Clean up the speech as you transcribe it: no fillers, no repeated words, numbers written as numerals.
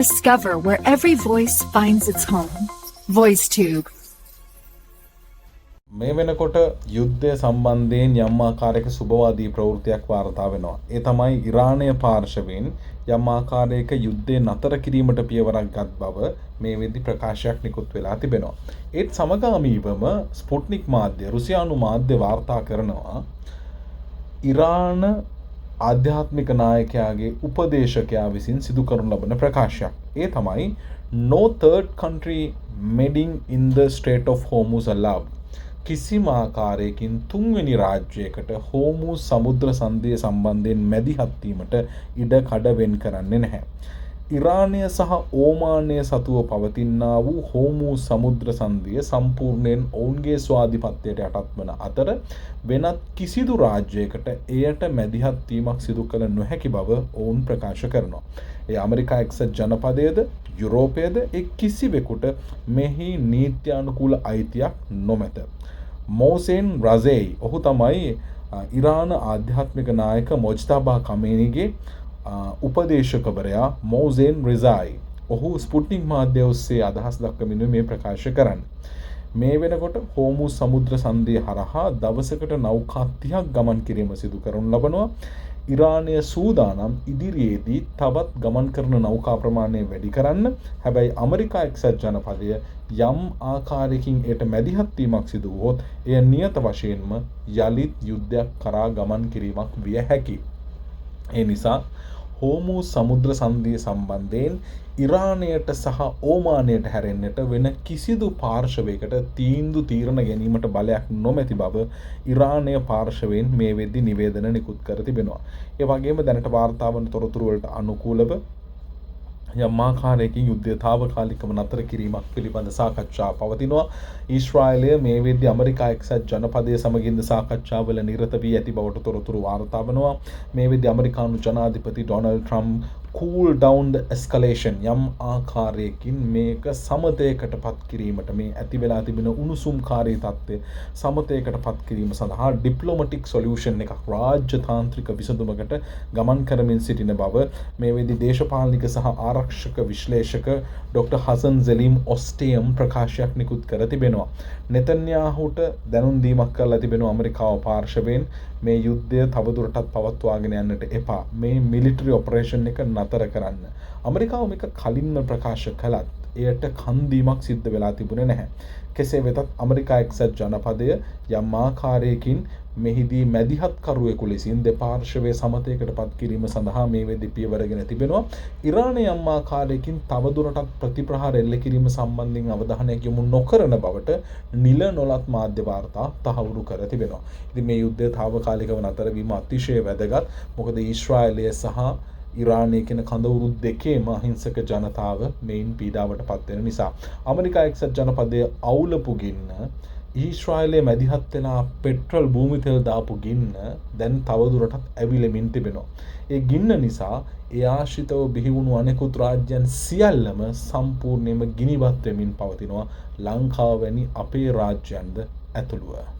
Discover where every voice finds its home. VoiceTube. මේ වෙනකොට යුද්ධය සම්බන්ධයෙන් යම් ආකාරයක සුබවාදී ප්‍රවෘත්තියක් වාර්තා වෙනවා. ඒ තමයි ඉරානය පාර්ශවයෙන් යම් ආකාරයක යුද්ධය නතර කිරීමට පියවරක් ගත් බව මේ වෙද්දි ප්‍රකාශයක් නිකුත් වෙලා තිබෙනවා. ඒත් සමගාමීවම ස්පුට්නික් මාධ්‍ය රුසියානු මාධ්‍ය වාර්තා කරනවා ඉරාන ආධ්‍යාත්මික නායකයාගේ උපදේශකයා විසින් සිදු කරනු ලබන ප්‍රකාශයක්. ඒ තමයි no third country meddling in the Strait of Hormuz allowed. කිසිම ආකාරයකින් තුන්වෙනි රාජ්‍යයකට හෝමුස් සමුද්‍ර සන්ධිය සම්බන්ධයෙන් මැදිහත් වීමට ඉඩ කඩ වෙන් කරන්නේ නැහැ. ඉරානය සහ ඕමානය සතුව පවතිනා වූ හෝමුස් සමුද්‍ර සන්ධිය සම්පූර්ණයෙන් ඔවුන්ගේ ස්වාධිපත්‍යයට යටත් වන අතර වෙනත් කිසිදු රාජ්‍යයකට එයට මැදිහත් වීමක් සිදු කළ නොහැකි බව ඔවුන් ප්‍රකාශ කරනවා. ඒ ඇමරිකා එක්සත් ජනපදයේද යුරෝපයේද කිසිවෙකුට මෙහි නීත්‍යානුකූල අයිතියක් නොමැත. මෝසෙන් රසෙයි ඔහු තමයි ඉරාන ආධ්‍යාත්මික නායක මොජ්තබා කමේනිගේ උපදේශකවරයා මෝසෙන් රිසායි. ඔහු ස්පුට්නික් මාධ්‍ය ඔස්සේ අදහස් දක්වමින් මේ ප්‍රකාශ කරන්නේ. මේ වෙනකොට හෝමුස් සමුද්‍ර සන්ධිය හරහා දවසකට නෞකා 30ක් ගමන් කිරීම සිදු කරනු ලබනවා. ඉරානය සූදානම් ඉදිරියේදී තවත් ගමන් කරන නෞකා ප්‍රමාණය වැඩි කරන්න. හැබැයි ඇමරිකා එක්සත් ජනපදය යම් ආකාරයකින් එයට මැදිහත් වීමක් සිදු වුවොත් එය නියත වශයෙන්ම යලිත් යුද්ධයක් කරා ගමන් කිරීමක් විය හැකියි. ඒ නිසා හෝමුස් සමුද්‍ර සන්ධිය සම්බන්ධයෙන් ඉරානයට සහ ඕමානයට හැරෙන්නට වෙන කිසිදු පාර්ශවයකට තීරණ ගැනීමට බලයක් නොමැති බව ඉරානය පාර්ශවයෙන් මේ වෙද්දි නිවේදන නිකුත් කර තිබෙනවා. ඒ වගේම දැනට වාර්තා වන තොරතුරු වලට අනුකූලව යම් ආකාරයකින් යුද්ධය තාවකාලිකව නතර කිරීමක් පිළිබඳ සාකච්ඡා පවතිනවා. ඊශ්‍රායලය මේ වෙද්දි ඇමරිකා එක්සත් ජනපදයේ සමගින්ද සාකච්ඡාවල නිරත වී ඇති බවට තොරතුරු වාර්තා වෙනවා. මේ වෙද්දි ඇමරිකානු ජනාධිපති Donald Trump cool down the escalation යම් ආකාරයකින් මේක සමතයකට පත් කිරීමට මේ ඇති වෙලා තිබෙන උණුසුම්කාරී තත්ත්වය සමතයකට පත් කිරීම සඳහා ඩිප්ලොමැටික් සොලියුෂන් එකක් රාජ්‍යතාන්ත්‍රික විසඳුමකට ගමන් කරමින් සිටින බව මේ වෙද්දි දේශපාලනික සහ ආරක්ෂක විශ්ලේෂක ඩොක්ටර් හසන් සලීම් ඔස්ටියම් ප්‍රකාශයක් නිකුත් කර තිබෙනවා. නෙතන්යාහුට දැනුම් දීමක් කරලා තිබෙනවා ඇමරිකාව පාර්ශවයෙන් මේ යුද්ධය තවදුරටත් පවත්වාගෙන යන්නට එපා. මේ මිලිටරි ඔපරේෂන් එක නතර කරන්න. ඇමරිකාව මේක කලින්ම ප්‍රකාශ කළත් එයට කන්දීමක් සිද්ධ වෙලා තිබුණේ නැහැ. කෙසේ වෙතත් ඇමරිකා එක්සත් ජනපදය යම් ආකාරයකින් මෙහිදී මැදිහත්කරුවෙකු ලෙසින් දෙපාර්ශවයේ සමතයකට පත් කිරීම සඳහා මේ වෙද්දි පියවරගෙන තිබෙනවා. ඉරානය යම් ආකාරයකින් තවදුරටත් ප්‍රතිප්‍රහාර එල්ල කිරීම සම්බන්ධයෙන් අවධානයක් යොමු නොකරන බවට නිල නොලත් මාධ්‍ය වාර්තා තහවුරු කර තිබෙනවා. ඉතින් මේ යුද්ධය තාවකාලිකව නතර වීම අතිශය වැදගත්. මොකද ඊශ්‍රායලය සහ ඉරානය කියන කඳවුරු දෙකේම අහිංසක ජනතාව මෙයින් පීඩාවට පත් වෙන නිසා. ඇමරිකා එක්සත් ජනපදයේ අවුලපු ගින්න ඊශ්‍රායලයේ මැදිහත් වෙලා පෙට්‍රල් භූමි තෙල් දාපු ගින්න දැන් තවදුරටත් ඇවිලෙමින් තිබෙනවා. ඒ ගින්න නිසා ඒ ආශ්‍රිතව බිහි වුණු අනෙකුත් රාජ්‍යයන් සියල්ලම සම්පූර්ණයෙන්ම ගිනිවත් වෙමින් පවතිනවා. ලංකාව වැනි අපේ රාජ්‍යයන්ද ඇතුළුව.